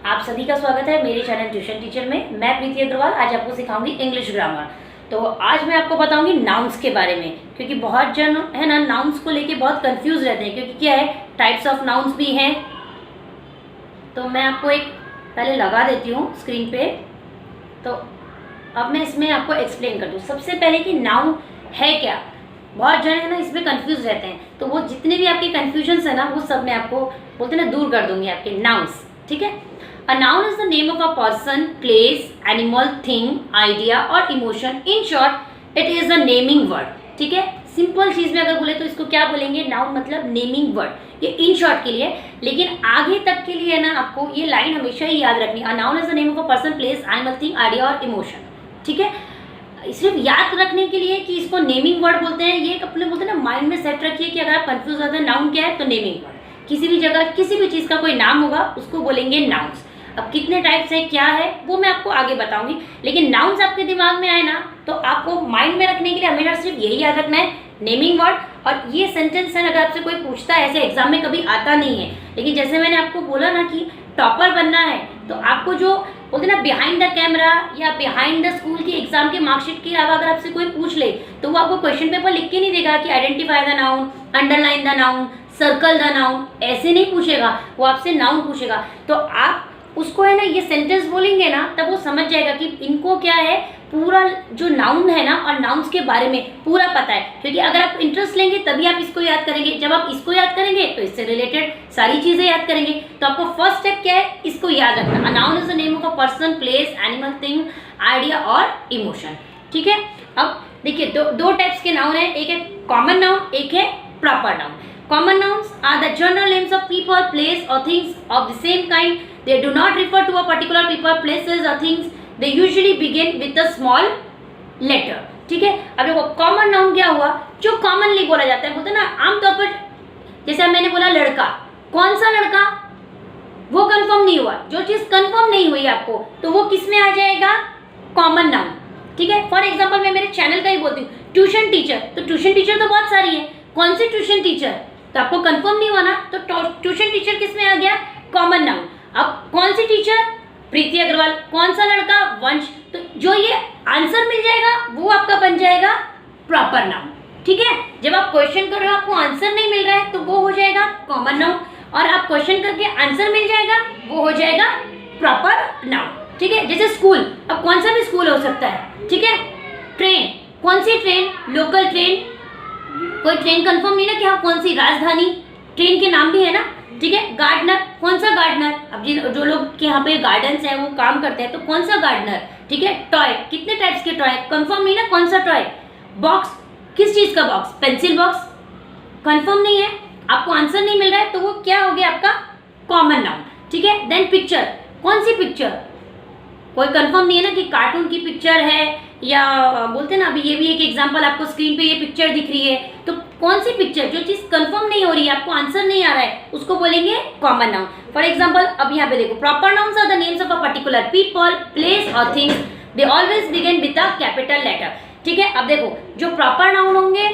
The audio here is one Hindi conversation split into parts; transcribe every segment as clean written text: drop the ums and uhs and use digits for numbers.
आप सभी का स्वागत है मेरे चैनल ट्यूशन टीचर में। मैं प्रीति अग्रवाल आज आपको सिखाऊंगी इंग्लिश ग्रामर। तो आज मैं आपको बताऊंगी नाउन्स के बारे में, क्योंकि बहुत जन है ना नाउन्स को लेके बहुत कंफ्यूज रहते हैं, क्योंकि क्या है टाइप्स ऑफ नाउन्स भी हैं। तो मैं आपको एक पहले लगा देती हूँ स्क्रीन पे, तो अब मैं इसमें आपको एक्सप्लेन कर दूँ। सबसे पहले कि नाउन है क्या, बहुत जन है ना इसमें कंफ्यूज रहते हैं, तो वो जितने भी आपके कंफ्यूजन्स है ना वो सब मैं आपको बोलते ना दूर कर दूंगी आपके नाउन्स। ठीक है, a noun is the name of a person, place, animal, thing, idea और emotion. In short it is a naming word. ठीक है, सिंपल चीज में अगर बोले तो इसको क्या बोलेंगे, नाउन मतलब नेमिंग वर्ड, ये इन शॉर्ट के लिए। लेकिन आगे तक के लिए ना आपको ये लाइन हमेशा ही याद रखनी, अ noun is the name of a person, place, animal, thing, idea और इमोशन। ठीक है, सिर्फ याद रखने के लिए कि इसको नेमिंग वर्ड बोलते हैं, ये अपने बोलते हैं ना माइंड में सेट रखिए कि अगर आप कंफ्यूज होते हैं नाउन क्या है तो नेमिंग वर्ड। किसी भी जगह किसी भी चीज़ का कोई नाम होगा उसको बोलेंगे नाउन्स। अब कितने टाइप्स हैं क्या है वो मैं आपको आगे बताऊंगी, लेकिन नाउन्स आपके दिमाग में आए ना तो आपको माइंड में रखने के लिए हमेशा सिर्फ यही याद रखना है, नेमिंग वर्ड। और ये सेंटेंस है अगर आपसे कोई पूछता है, ऐसे एग्जाम में कभी आता नहीं है, लेकिन जैसे मैंने आपको बोला ना कि टॉपर बनना है तो आपको जो बोलते ना बिहाइंड द कैमरा या बिहाइंड द स्कूल की एग्जाम की मार्कशीट के अलावा अगर आपसे कोई पूछ ले तो वो आपको क्वेश्चन पेपर लिख के नहीं देगा कि identify the noun, underline the noun, circle the noun, ऐसे नहीं पूछेगा, वो आपसे नाउन पूछेगा। तो आप उसको है ना ये सेंटेंस बोलेंगे ना तब वो समझ जाएगा कि इनको क्या है पूरा जो नाउन है ना और नाउन्स के बारे में पूरा पता है। क्योंकि अगर आप इंटरेस्ट लेंगे तभी आप इसको याद करेंगे, जब आप इसको याद करेंगे तो इससे रिलेटेड सारी चीजें याद करेंगे। तो आपको फर्स्ट स्टेप क्या है, इसको याद रखना, अ noun is the name of a person, place, animal, thing, idea और इमोशन। ठीक है, अब देखिए दो टाइप्स के नाउन है, एक है कॉमन नाउन, एक है proper noun. Common nouns are the general names of people, place or things of the same kind. They do not refer to a particular people, places or things. They usually begin with a small letter. ठीक है, अब देखो कॉमन नाउन क्या हुआ, जो कॉमनली बोला जाता है, बोलते हैं ना आमतौर पर, जैसे मैंने बोला लड़का, कौन सा लड़का, वो कंफर्म नहीं हुआ। जो चीज कंफर्म नहीं हुई आपको तो वो किस में आ जाएगा, कॉमन नाउन। ठीक है, फॉर एग्जाम्पल मैं मेरे चैनल का ही बोलती हूँ, ट्यूशन टीचर, तो ट्यूशन टीचर तो बहुत सारी है, कौन सी ट्यूशन टीचर, तो आपको कंफर्म नहीं हुआ ना, तो ट्यूशन टीचर किस में आ गया, कॉमन नाउन। अब कौन सी टीचर, प्रीति अग्रवाल, कौन सा लड़का, वंश, तो जो ये आंसर मिल जाएगा वो आपका बन जाएगा प्रॉपर नाउन। ठीक है, जब आप क्वेश्चन कर रहे हो आपको आंसर नहीं मिल रहा है तो वो हो जाएगा कॉमन नाउन, और आप क्वेश्चन करके आंसर मिल जाएगा वो हो जाएगा प्रॉपर नाउन। ठीक है, जैसे स्कूल, अब कौन सा भी स्कूल हो सकता है। ठीक है, ट्रेन, कौन सी ट्रेन, लोकल ट्रेन, कोई ट्रेन कंफर्म नहीं ना कि हाँ कौन सी, राजधानी, ट्रेन के नाम भी है ना। ठीक है, गार्डनर, कौन सा गार्डनर, अब जो लोग के यहाँ पे गार्डन्स हैं वो काम करते हैं तो कौन सा गार्डनर। ठीक है, टॉय, कितने टाइप्स के टॉय, कंफर्म नहीं ना कौन सा टॉय। बॉक्स, किस चीज का बॉक्स, पेंसिल बॉक्स, कंफर्म नहीं है, आपको आंसर नहीं मिल रहा है तो वो क्या हो गया आपका कॉमन नाउन। ठीक है, देन पिक्चर, कौन सी पिक्चर, कोई कंफर्म नहीं है ना कि कार्टून की पिक्चर है या बोलते हैं ना, अभी ये भी एक एग्जांपल आपको स्क्रीन पे ये पिक्चर दिख रही है, तो कौन सी पिक्चर, जो चीज कंफर्म नहीं हो रही है, आपको आंसर नहीं आ रहा है, उसको बोलेंगे कॉमन नाउन। फॉर एग्जांपल अब यहाँ पे देखो, proper nouns are the names of a particular people, place और things, they always begin with a capital letter. ठीक है, अब देखो जो प्रॉपर नाउन होंगे,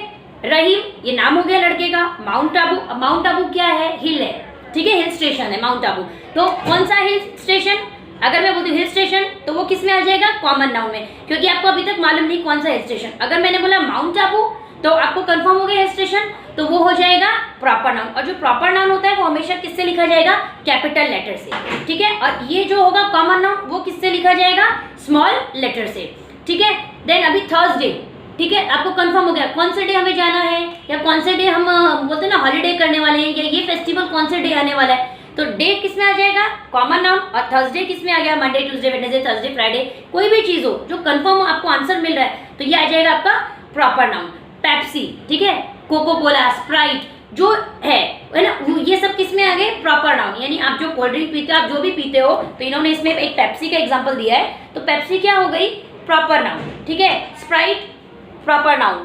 रहीम, ये नाम हो गया लड़के का, माउंट आबू, अब माउंट आबू क्या है, हिल है। ठीक है, हिल स्टेशन है माउंट आबू, तो कौन सा हिल स्टेशन, अगर मैं बोलती हूँ हिल स्टेशन तो वो किस में आ जाएगा, कॉमन नाउन में, क्योंकि आपको अभी तक मालूम नहीं कौन सा हिल स्टेशन। अगर मैंने बोला माउंट आबू तो आपको कंफर्म हो गया हिल स्टेशन, तो वो हो जाएगा प्रॉपर नाउन। और जो प्रॉपर नाउन होता है वो हमेशा किससे लिखा जाएगा, कैपिटल लेटर से। ठीक है, और ये जो होगा कॉमन नाउन वो किससे लिखा जाएगा, स्मॉल लेटर से। ठीक है, देन अभी थर्सडे, ठीक है, आपको कंफर्म हो गया कौन से डे हमें जाना है या कौन से डे हम बोलते हैं ना हॉलीडे करने वाले हैं, या ये फेस्टिवल कौन से डे आने वाला है, तो डे किस में आ जाएगा, कॉमन नाउन। और थर्सडे किस में आ गया, Monday, Tuesday, Wednesday, Thursday, Friday, कोई भी चीज हो जो कंफर्म आपको आंसर मिल रहा है तो ये आ जाएगा आपका प्रॉपर नाउन। पेप्सी, ठीक है, कोको कोला, स्प्राइट जो है ना, ये सब किस में आ गए, प्रॉपर नाउन। यानी आप जो कोल्ड ड्रिंक पीते हो, आप जो भी पीते हो, तो इन्होंने इसमें एक पेप्सी का एग्जाम्पल दिया है, तो पेप्सी क्या हो गई, प्रॉपर नाउन। ठीक है, स्प्राइट प्रॉपर नाउन,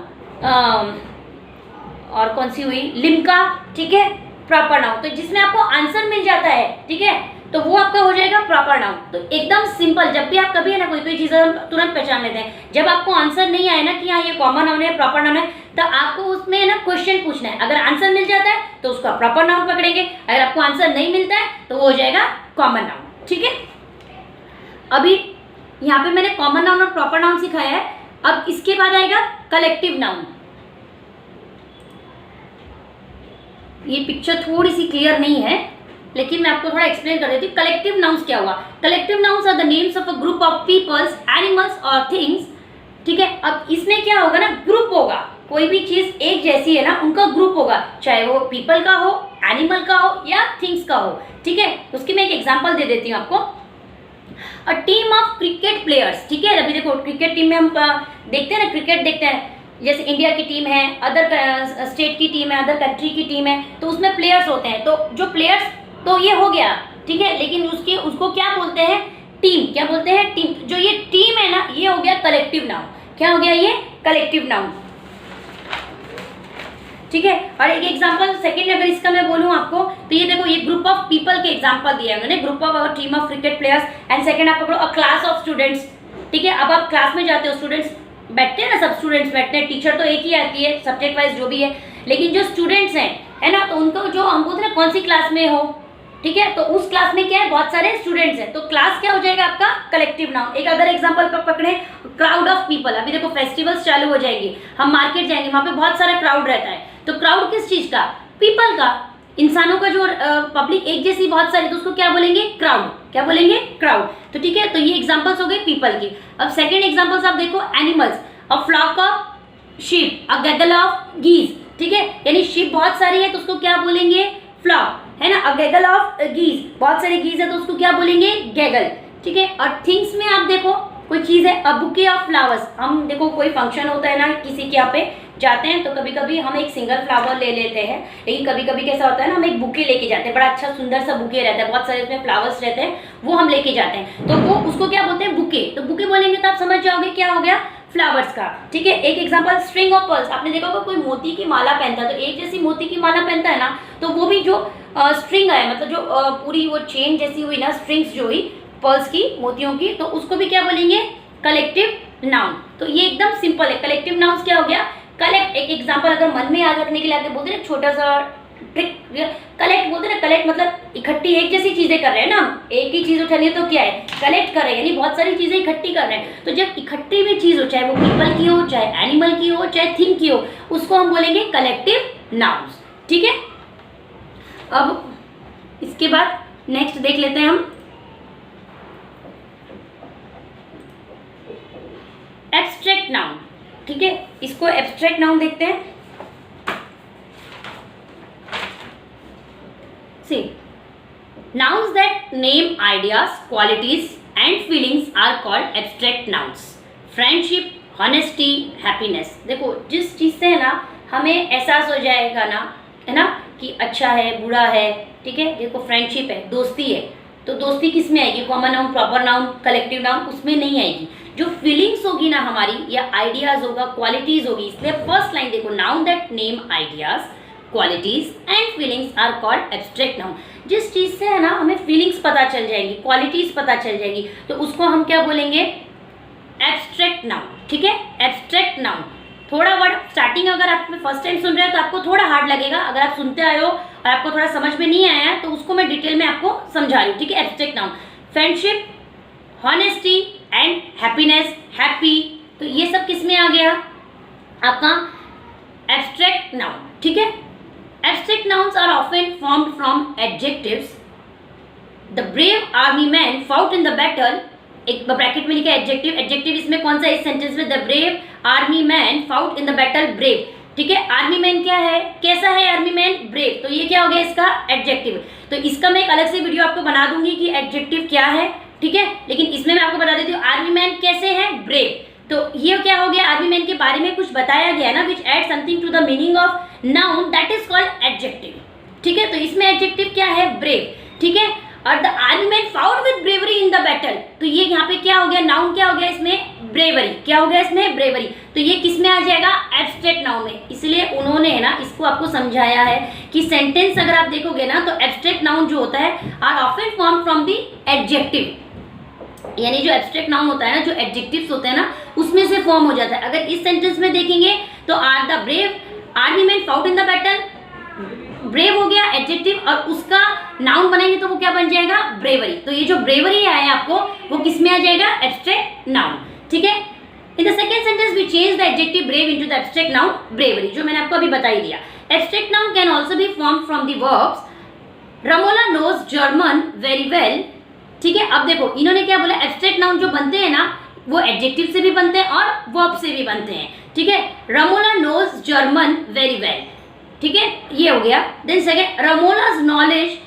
और कौन सी हुई, लिम्का, ठीक है, प्रॉपर नाउन। तो जिसमें आपको आंसर मिल जाता है, ठीक है, तो वो आपका हो जाएगा प्रॉपर नाउन। तो एकदम सिंपल, जब भी आप कभी है ना कोई चीज़ हम तुरंत पहचान लेते हैं। जब आपको आंसर नहीं आए ना कि हाँ ये कॉमन नाउन है, प्रॉपर नाउन है, तो आपको उसमें ना क्वेश्चन पूछना है। अगर आंसर मिल जाता है तो उसका प्रॉपर नाउन पकड़ेंगे, अगर आपको आंसर नहीं मिलता है तो वो हो जाएगा कॉमन नाउन। ठीक है, अभी यहाँ पे मैंने कॉमन नाउन और प्रॉपर नाउन सिखाया है। अब इसके बाद आएगा कलेक्टिव नाउन। ये पिक्चर थोड़ी सी क्लियर नहीं है, लेकिन मैं आपको थोड़ा एक्सप्लेन कर देती हूँ। कलेक्टिव नाउन्स क्या हुआ? Collective nouns are the names of a group of peoples, animals और थिंग्स। ठीक है, अब इसमें क्या होगा ना, ग्रुप होगा। कोई भी चीज एक जैसी है ना, उनका ग्रुप होगा, चाहे वो पीपल का हो, एनिमल का हो या थिंग्स का हो। ठीक है, उसकी मैं एक एग्जांपल दे देती हूँ आपको। A team of cricket players. ठीक है, अभी देखो क्रिकेट टीम में हम देखते हैं ना, क्रिकेट देखते हैं, जैसे इंडिया की टीम है, अदर स्टेट की टीम है, अदर कंट्री की टीम है, तो उसमें प्लेयर्स होते हैं। तो जो प्लेयर्स, तो ये हो गया, ठीक है, लेकिन उसको क्या बोलते हैं? टीम। क्या बोलते हैं? टीम। जो ये टीम है ना, ये हो गया कलेक्टिव नाउन। क्या हो गया? ये कलेक्टिव नाउन। ठीक है, और एक एग्जांपल सेकंड अगर इसका मैं बोलूं आपको, तो ये देखो, ये ग्रुप ऑफ पीपल के एग्जांपल दिया है उन्होंने, group of team of cricket players. And second आप पकड़ो, अ क्लास ऑफ स्टूडेंट्स। ठीक है, अब आप क्लास में जाते हो, स्टूडेंट्स बैठते हैं ना, सब स्टूडेंट्स बैठते हैं, टीचर तो एक ही आती है सब्जेक्ट वाइज जो भी है, लेकिन जो स्टूडेंट्स हैं, है ना, तो उनको जो हम बोलते हैं कौन सी क्लास में हो, ठीक है, तो उस क्लास में क्या है, बहुत सारे स्टूडेंट्स हैं, तो क्लास क्या हो जाएगा आपका? Collective noun. एक अदर एग्जांपल पकड़े, क्राउड ऑफ पीपल। अभी देखो फेस्टिवल्स चालू हो जाएंगे, हम मार्केट जाएंगे, वहां पे बहुत सारा क्राउड रहता है, तो क्राउड किस चीज का? पीपल का, इंसानों का, जो पब्लिक एक जैसी बहुत सारी, तो उसको क्या बोलेंगे? क्राउड। क्या बोलेंगे? क्राउड। तो ठीक है, तो ये एग्जांपल्स हो गए पीपल की। अब सेकंड एग्जांपल्स आप देखो, animals, a flock of sheep, a gaggle of geese. ठीक है, यानी शीप बहुत सारी है तो उसको क्या बोलेंगे? फ्लॉक, है ना। अ गैगल ऑफ गीज, बहुत सारे गीज है तो उसको क्या बोलेंगे? गैगल। ठीक है, और थिंग्स में आप देखो, कोई चीज है, अ बुके ऑफ फ्लावर्स। हम देखो कोई फंक्शन होता है ना, किसी के यहाँ पे जाते हैं तो कभी कभी हम एक सिंगल फ्लावर ले लेते हैं, लेकिन कभी कभी कैसा होता है ना, हम एक बुके लेके जाते हैं, बड़ा अच्छा सुंदर सा बुके रहता है, बहुत सारे उसमें फ्लावर्स रहते हैं, वो हम लेके जाते हैं, तो वो उसको क्या बोलते हैं? बुके। तो बुके बोलेंगे तो आप समझ जाओगे क्या हो गया? फ्लावर्स का। ठीक है, एक एग्जांपल, स्ट्रिंग ऑफ पर्ल्स। आपने देखा होगा कोई मोती की माला पहनता है, तो एक जैसी मोती की माला पहनता है ना, तो वो भी जो स्ट्रिंग है, मतलब जो पूरी वो चेन जैसी हुई ना, स्ट्रिंग्स जो हुई पर्ल्स की, मोतियों की, तो उसको भी क्या बोलेंगे? Collective noun. तो ये एकदम सिंपल है। कलेक्टिव नाउन्स क्या हो गया? कलेक्ट। एक एग्जांपल अगर मन में याद रखने के लिए आगे बोलते हैं, छोटा सा ट्रिक, कलेक्ट बोलते हैं ना, कलेक्ट मतलब इकट्ठी एक जैसी चीजें कर रहे हैं ना, एक ही चीज उठानी है तो क्या है? कलेक्ट कर रहे हैं, यानी बहुत सारी चीजें इकट्ठी कर रहे हैं। तो जब इकट्ठी में चीज हो, चाहे वो पीपल की हो, चाहे एनिमल की हो, चाहे थिंग की हो, उसको हम बोलेंगे कलेक्टिव नाउन्स। ठीक है, अब इसके बाद नेक्स्ट देख लेते हैं हम, एब्स्ट्रैक्ट नाउन। ठीक है, इसको एब्स्ट्रैक्ट नाउन देखते हैं। See, nouns that name ideas, qualities and feelings are called abstract nouns. Friendship, honesty, happiness. देखो जिस चीज से है ना हमें एहसास हो जाएगा ना, है ना, कि अच्छा है, बुरा है, ठीक है, देखो फ्रेंडशिप है, दोस्ती है, तो दोस्ती किस में आएगी? Common noun, proper noun, collective noun, उसमें नहीं आएगी। जो फीलिंग्स होगी ना हमारी, या आइडियाज होगा, क्वालिटीज होगी, इसलिए फर्स्ट लाइन देखो, noun that name ideas, qualities and feelings are called abstract noun. जिस चीज से है ना हमें फीलिंग्स पता चल जाएगी, क्वालिटीज पता चल जाएगी, तो उसको हम क्या बोलेंगे? Abstract noun. ठीक है, एब्स्ट्रैक्ट नाउन। थोड़ा वर्ड स्टार्टिंग अगर आप फर्स्ट टाइम सुन रहे हो तो आपको थोड़ा हार्ड लगेगा, अगर आप सुनते आए हो और आपको थोड़ा समझ में नहीं आया तो उसको मैं डिटेल में आपको समझा रही हूँ। ठीक है, abstract noun, friendship, honesty and happiness, happy, तो ये सब किस में आ गया? आपका एब्स्ट्रैक्ट नाउन। ठीक है, abstract nouns are often formed from adjectives. The brave army man fought in the battle, एक ब्रैकेट में लिखा है एडजेक्टिव, एडजेक्टिव इसमें कौन सा? इस सेंटेंस में, the brave army man fought in the battle, brave. ठीक है, आर्मी मैन क्या है? कैसा है आर्मी मैन? ब्रेव। तो ये क्या हो गया इसका? एडजेक्टिव। तो इसका मैं एक अलग से वीडियो आपको बना दूंगी कि एडजेक्टिव क्या है, ठीक है, लेकिन इसमें मैं आपको बता देती हूँ आर्मी मैन कैसे है? ब्रेव। तो ये क्या हो गया? आर्मी मैन के बारे में कुछ बताया गया ना, which add something to the meaning of noun, that is called adjective. ठीक है, तो इसमें एडजेक्टिव क्या है? ब्रेव। ठीक है, और the army man fought with bravery in the battle, तो ये यहाँ पे क्या हो गया? नाउन क्या हो गया इसमें? ब्रेवरी। क्या हो गया इसमें? ब्रेवरी। तो ये किस में आ जाएगा? एब्स्ट्रैक्ट नाउन में। इसलिए उन्होंने है ना इसको आपको समझाया है कि सेंटेंस अगर आप देखोगे ना तो एब्स्ट्रैक्ट नाउन जो होता है are often form from the adjective, यानी जो एब्स्ट्रैक्ट नाउन होता है ना, जो एडजेक्टिव्स होते हैं ना, उसमें से फॉर्म हो जाता है। अगर इस सेंटेंस में देखेंगे तो are the brave army man fought in the battle brave हो गया एडजेक्टिव और उसका नाउन बनाएंगे तो वो क्या बन जाएगा, ब्रेवरी। तो ये जो ब्रेवरी आया आपको वो किस में आ जाएगा, एब्स्ट्रैक्ट नाउन। ठीक है, in the second sentence we change the adjective brave into the abstract noun bravery, जो मैंने आपको अभी बता ही दिया। Abstract noun can also be formed from the verbs Ramola knows German very well. ठीक है, अब देखो इन्होंने क्या बोला, एब्स्ट्रैक्ट नाउन जो बनते हैं ना वो एडजेक्टिव से भी बनते हैं और वर्ब से भी बनते हैं। ठीक है, Ramola knows German very well. ठीक है, ये हो गया। देन सेकंड, रमोला's knowledge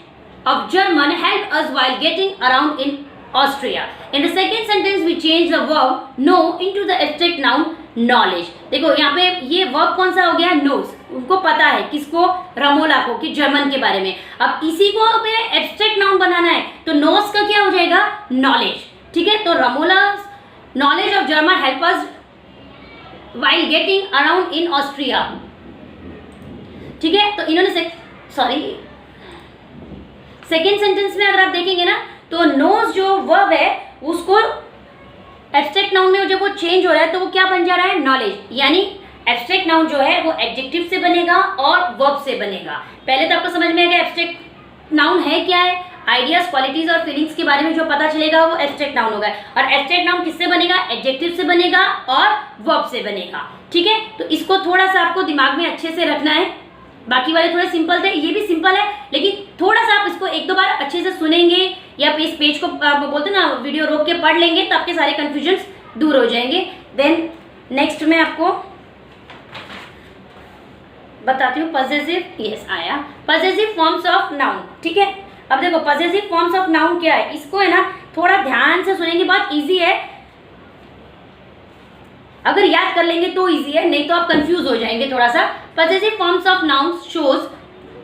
of German helped us while getting around in Austria. In the second sentence we change the verb know into the abstract noun knowledge. देखो यहाँ पे ये verb कौन सा हो गया, knows, उनको पता है, किसको, रमोला को, कि जर्मन के बारे में। अब इसी को पे एब्स्ट्रैक्ट नाउन बनाना है तो knows का क्या हो जाएगा, knowledge। ठीक है, तो रमोला's knowledge of German helped us while getting around in Austria। ठीक है, तो इन्होंने सेकेंड सेंटेंस में अगर आप देखेंगे ना तो नोज जो वर्ब है उसको एब्स्ट्रैक्ट नाउन में जब वो चेंज हो रहा है तो वो क्या बन जा रहा है, नॉलेज। यानी एब्स्ट्रैक्ट नाउन जो है वो एडजेक्टिव से बनेगा और वर्ब से बनेगा। पहले तो आपको समझ में आएगा एब्स्ट्रैक्ट नाउन है क्या है, आइडियाज, क्वालिटीज और फीलिंग्स के बारे में जो पता चलेगा वो एब्स्ट्रैक्ट नाउन होगा। और एब्स्ट्रैक्ट नाउन किससे बनेगा, एडजेक्टिव से बनेगा और वर्ब से बनेगा। ठीक है, तो इसको थोड़ा सा आपको दिमाग में अच्छे से रखना है। बाकी वाले थोड़े सिंपल थे, ये भी सिंपल है, लेकिन थोड़ा सा आप इसको एक दो बार अच्छे से सुनेंगे या इस पेज को बोलते ना वीडियो रोक के पढ़ लेंगे तो आपके सारे कंफ्यूजन्स दूर हो जाएंगे। देन नेक्स्ट में आपको बताती हूँ पजेसिव, यस आया, पजेसिव फॉर्म्स ऑफ नाउन। ठीक है, अब देखो पजेसिव फॉर्म्स ऑफ नाउन क्या है, इसको है ना थोड़ा ध्यान से सुनेंगे, बहुत ईजी है, अगर याद कर लेंगे तो इजी है, नहीं तो आप कंफ्यूज हो जाएंगे थोड़ा सा। Possessive forms of nouns shows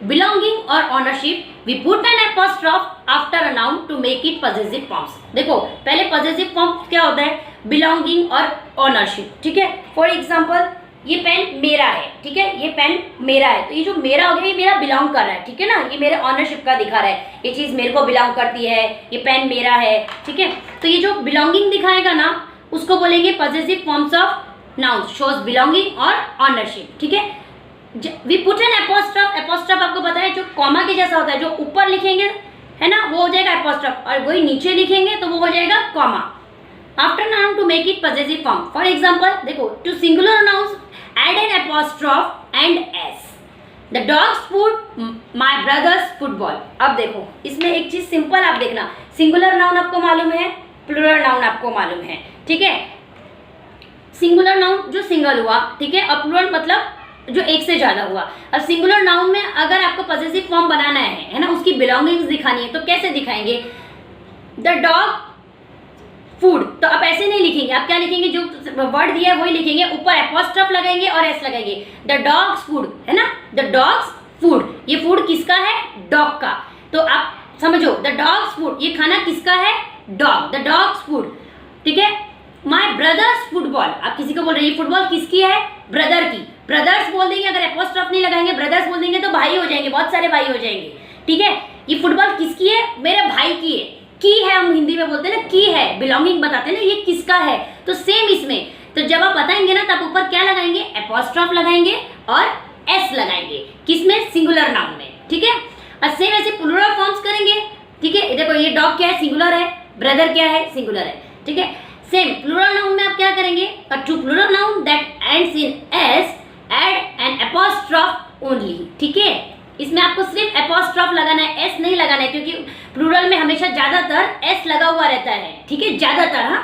belonging और ownership. We put an apostrophe after a noun to make it possessive forms. देखो पहले पजेसिव फॉर्म क्या होता है, बिलोंगिंग और ऑनरशिप। ठीक है, फॉर एग्जांपल ये पेन मेरा है, ठीक है, ये पेन मेरा है, तो ये जो मेरा हो गया ये मेरा बिलोंग कर रहा है। ठीक है ना, ये मेरे ऑनरशिप का दिखा रहा है, ये चीज मेरे को बिलोंग करती है, ये पेन मेरा है। ठीक है, तो ये जो बिलोंगिंग दिखाएगा ना उसको बोलेंगे possessive forms of noun, shows belonging और ऑनरशिप। ठीक है, we put an apostrophe, apostrophe आपको पता है जो कॉमा के जैसा होता है, जो ऊपर लिखेंगे है ना वो हो जाएगा एपोस्ट्रोफ, और वही नीचे लिखेंगे तो वो हो जाएगा comma. After noun to make it possessive form, for example देखो to singular nouns add an apostrophe and S. The dog's food, my brother's football. अब देखो इसमें एक चीज सिंपल आप देखना, सिंगुलर नाउन आपको मालूम है, प्लूरल नाउन आपको मालूम है। ठीक है, सिंगुलर नाउन जो सिंगल हुआ, ठीक है, और प्लूरल मतलब जो एक से ज्यादा हुआ। अब सिंगुलर नाउन में अगर आपको पजेसिव फॉर्म बनाना है ना, उसकी बिलोंगिंग्स दिखानी है तो कैसे दिखाएंगे, द डॉग फूड, तो आप ऐसे नहीं लिखेंगे, आप क्या लिखेंगे, जो वर्ड दिया है वही लिखेंगे, ऊपर एपोस्ट्रोफ लगाएंगे और एस लगाएंगे। द डॉग्स फूड है ना, द डॉग्स फूड, ये फूड किसका है, डॉग का, तो आप समझो द डॉग्स फूड, ये खाना किसका है, डॉग, द डॉग्स फूड। ठीक है, माई ब्रदर्स फुटबॉल, आप किसी को बोल रहे हैं फुटबॉल किसकी है, ब्रदर की, ब्रदर्स बोल देंगे, अगर एपोस्ट्रोफ नहीं लगाएंगे ब्रदर्स बोल देंगे तो भाई हो जाएंगे, बहुत सारे भाई हो जाएंगे। ठीक है, ये फुटबॉल किसकी है, मेरे भाई की है, की है हम हिंदी में बोलते हैं ना, की है, बिलोंगिंग बताते हैं ना, ये किसका है, तो सेम इसमें, तो जब आप बताएंगे ना तब ऊपर क्या लगाएंगे, एपोस्ट्रोफ लगाएंगे और एस लगाएंगे, किसमें, सिंगुलर नाउन में। ठीक है, और सेम ऐसे प्लूरल फॉर्म्स करेंगे। ठीक है, देखो ये डॉग क्या है, सिंगुलर है, ब्रदर क्या है, सिंगुलर है। ठीक है, सेम प्लूरल नाउन में आप क्या करेंगे, to plural noun that ends in s add an apostrophe only. ठीक है, इसमें आपको सिर्फ एपोस्ट्रोफ लगाना है, एस नहीं लगाना है, क्योंकि प्लूरल में हमेशा ज्यादातर एस लगा हुआ रहता है। ठीक है, ज्यादातर, हाँ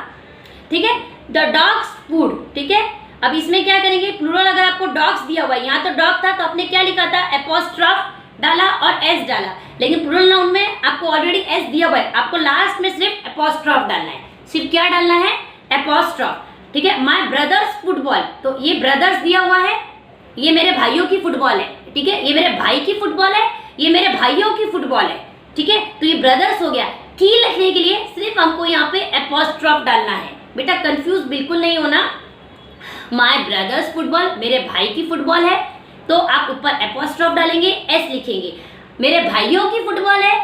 ठीक है, द डॉग्स फूड। ठीक है, अब इसमें क्या करेंगे, प्लूरल अगर आपको डॉग्स दिया हुआ है, यहाँ तो डॉग था तो आपने क्या लिखा था, एपोस्ट्रोफ डाला और एस डाला, लेकिन प्लूरल नाउन में आपको ऑलरेडी एस दिया हुआ है, आपको लास्ट में सिर्फ एपोस्ट्रोफ डालना है, सिर्फ क्या डालना है, एपोस्ट्रोफ। ठीक है, माय ब्रदर्स फुटबॉल, तो ये ब्रदर्स दिया हुआ है, ये मेरे भाइयों की फुटबॉल है। ठीक है, ये मेरे भाई की फुटबॉल है, ये मेरे भाइयों की फुटबॉल है। ठीक है, तो ये ब्रदर्स हो गया। की लिखने के लिए सिर्फ हमको यहाँ पे एपोस्ट्रोफ डालना है, बेटा कंफ्यूज बिल्कुल नहीं होना। माय ब्रदर्स फुटबॉल, मेरे भाई की फुटबॉल है, तो आप ऊपर एपोस्ट्रोफ डालेंगे, एस लिखेंगे। मेरे भाइयों की फुटबॉल है,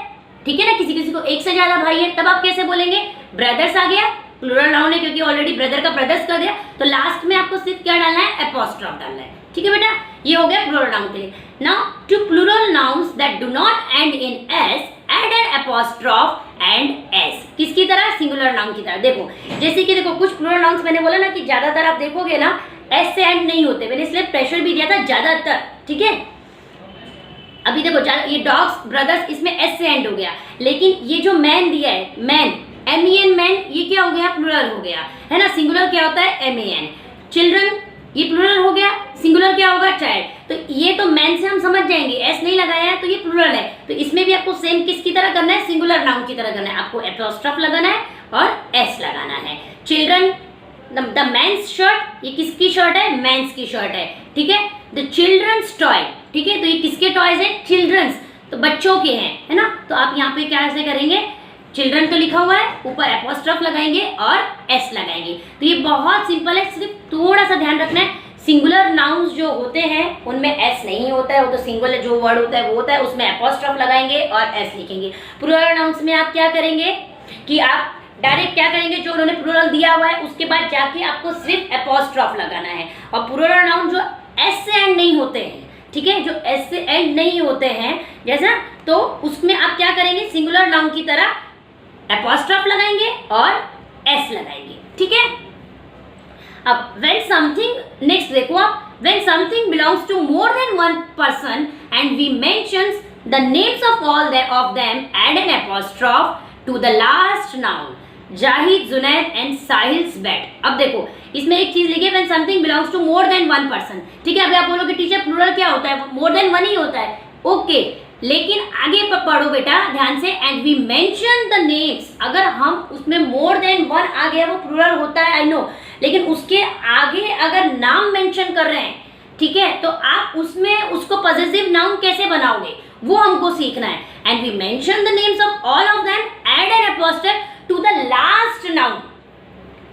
ठीक है ना, किसी किसी को एक से ज्यादा भाई है, तब आप कैसे बोलेंगे, ब्रदर्स आ गया, प्लूरल नाउन है क्योंकि ऑलरेडी ब्रदर का ब्रदर्स कर दिया, तो लास्ट में आपको सिर्फ क्या डालना है, एपोस्ट्रोफ डालना है। ठीक है बेटा, ये हो गया प्लूरल नाउन के लिए। Now to plural nouns that do not end in S add an apostrophe and S. किसकी तरह? सिंगुलर नाउन की तरह। देखो जैसे कि देखो कुछ प्लूरल नाउन्स मैंने बोला ना कि ज्यादातर आप देखोगे ना एस से एंड नहीं होते, मैंने इसलिए प्रेशर भी दिया था ज्यादातर, ठीक है। अभी देखो ये डॉग्स ब्रदर्स इसमें एस से एंड हो गया, लेकिन ये जो मैन दिया है मैन MEN मैन, ये क्या हो गया? प्लूरल हो गया, है ना। सिंगुलर क्या होता है? MEN। चिल्ड्रन ये प्लूरल हो गया, सिंगुलर क्या होगा? चाइल्ड। तो ये तो मैन से हम समझ जाएंगे, एस नहीं लगाया है तो ये प्लूरल है, तो इसमें भी आपको सेम किसकी तरह करना है? सिंगुलर नाउन की तरह करना है। आपको एपोस्ट्रोफ लगाना है और एस लगाना है। चिल्ड्रन द मैंस शर्ट, ये किसकी शर्ट है? मैंस की शर्ट है, ठीक है। द चिल्ड्रंस टॉय, ठीक है, तो ये किसके टॉयज है? चिल्ड्रंस, तो बच्चों के हैं, है ना। तो आप यहाँ पे क्या ऐसे करेंगे? चिल्ड्रन तो लिखा हुआ है, ऊपर एपोस्ट्रोफ लगाएंगे और एस लगाएंगे। तो ये बहुत सिंपल है, सिर्फ थोड़ा सा ध्यान रखना है। सिंगुलर नाउन्स जो होते हैं उनमें एस नहीं होता है, वो तो सिंगुलर जो वर्ड होता है वो होता है, उसमें एपोस्ट्रोफ लगाएंगे और एस लिखेंगे। प्लूरल नाउन्स में आप क्या करेंगे कि आप डायरेक्ट क्या करेंगे? जो उन्होंने प्लूरल दिया हुआ है उसके बाद जाके आपको सिर्फ एपोस्ट्रोफ लगाना है। और प्लूरल नाउन जो एस से एंड नहीं होते हैं, ठीक है, जो एस से एंड नहीं होते हैं जैसा, तो उसमें आप क्या करेंगे? सिंगुलर नाउन की तरह एपोस्ट्रोफ लगाएंगे और एस लगाएंगे, ठीक है। अब when something, नेक्स्ट देखो आप, when something belongs to more than one person and we mentions the names of all of them, add an apostrophe to the last noun. Zahid, Junaid and Sahil's bet. अब देखो इसमें एक चीज लिखिए, when something belongs to more than one person, ठीक है। अभी आप बोलोगे टीचर प्लूरल क्या होता है? मोर देन वन ही होता है, ओके, लेकिन आगे पढ़ो बेटा ध्यान से। And we mention the names, अगर हम उसमें मोर देन वन आ गया वो प्लूरल होता है, आई नो, लेकिन उसके आगे अगर नाम मेंशन कर रहे हैं, ठीक है, तो आप उसमें उसको पॉजिटिव नाउन कैसे बनाओगे वो हमको सीखना है। And we mention the names of all of them, add an apostrophe to the last noun,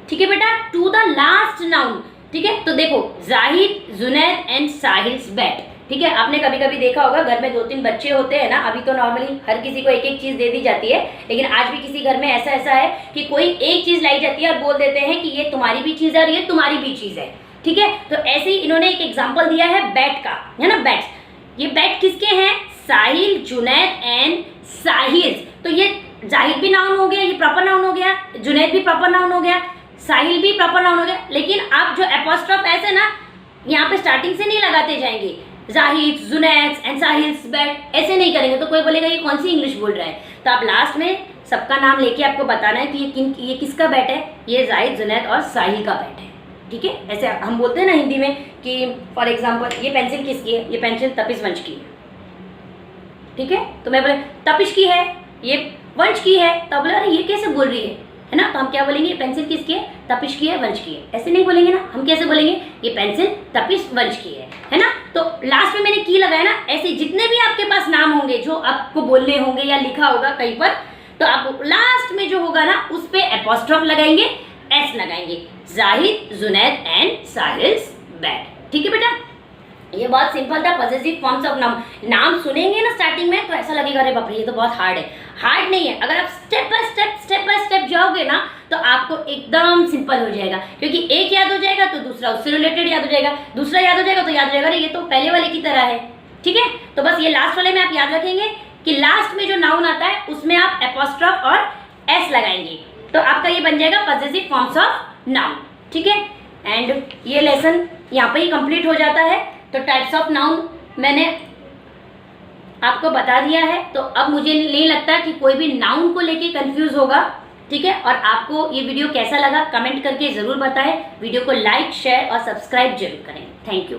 ठीक है बेटा, टू द लास्ट नाउन, ठीक है। तो देखो जाहिद, जुनैद एंड साहिल्स बेट, ठीक है। आपने कभी कभी देखा होगा घर में 2-3 बच्चे होते हैं ना, अभी तो नॉर्मली हर किसी को एक एक चीज दे दी जाती है, लेकिन आज भी किसी घर में ऐसा है कि कोई एक चीज लाई जाती है और बोल देते हैं कि ये तुम्हारी भी चीज है और ये तुम्हारी भी चीज है, ठीक है। तो ऐसे ही इन्होंने एक एग्जाम्पल दिया है बैट का, है ना, बैट। ये बैट किसके हैं? साहिल, जुनैद एंड साहिल्स। तो ये जाहिद भी नाउन हो गया, ये प्रॉपर नाउन हो गया, जुनैद भी प्रॉपर नाउन हो गया, साहिल भी प्रॉपर नाउन हो गया। लेकिन आप जो एपोस्ट्रोफ ऐसे ना यहाँ पे स्टार्टिंग से नहीं लगाते जाएंगे, जाहिद, जुनैद एंड साहिल्स बेट ऐसे नहीं करेंगे तो कोई बोलेगा ये कौन सी इंग्लिश बोल रहा है। तो आप लास्ट में सबका नाम लेके आपको बताना है कि ये किसका बैट है? ये जाहिद, जुनैद और साहिल का बैट है, ठीक है। ऐसे हम बोलते हैं ना हिंदी में कि फॉर एग्जाम्पल ये पेंसिल किसकी है? ये पेंसिल तपिश वंश की है, ठीक है। तो मैं बोले तपिश की है, ये वंश की है, तो बोले अरे ये कैसे बोल रही है ना। तो हम क्या बोलेंगे? ये पेंसिल किसकी है? तपिश की है, वंश की है। ऐसे नहीं बोलेंगे ना, हम कैसे बोलेंगे? ये पेंसिल तपिश वंश की है ना। तो लास्ट में मैंने की लगाया ना, ऐसे जितने भी आपके पास नाम होंगे जो आपको बोलने होंगे या लिखा होगा कहीं पर, तो आप लास्ट में जो होगा ना उस पे एपोस्ट्रोफ लगाएंगे, एस लगाएंगे, जाहिद, जुनैद एंड साहिल्स बेट, ठीक है बेटा। ये बहुत सिंपल था, पॉजिटिव फॉर्म्स ऑफ नाउन। नाम सुनेंगे ना स्टार्टिंग में तो ऐसा लगेगा अरे बाप रे ये तो बहुत हार्ड है। हार्ड नहीं है, अगर आप स्टेप बाय स्टेप जाओगे ना तो आपको एकदम सिंपल हो जाएगा, क्योंकि एक याद हो जाएगा तो दूसरा उससे रिलेटेड याद हो जाएगा, दूसरा याद हो जाएगा तो याद हो जाएगा अरे ये तो पहले वाले की तरह है, ठीक है। तो बस ये लास्ट वाले में आप याद रखेंगे कि लास्ट में जो नाउन आता है उसमें आप एपोस्ट्रोफ और एस लगाएंगे, तो आपका ये बन जाएगा पॉजिटिव फॉर्म्स ऑफ नाउन, ठीक है। एंड ये लेसन यहाँ पे ही कंप्लीट हो जाता है। तो टाइप्स ऑफ नाउन मैंने आपको बता दिया है, तो अब मुझे नहीं लगता कि कोई भी नाउन को लेके कंफ्यूज होगा, ठीक है। और आपको ये वीडियो कैसा लगा कमेंट करके ज़रूर बताएं। वीडियो को लाइक, शेयर और सब्सक्राइब जरूर करें। Thank you.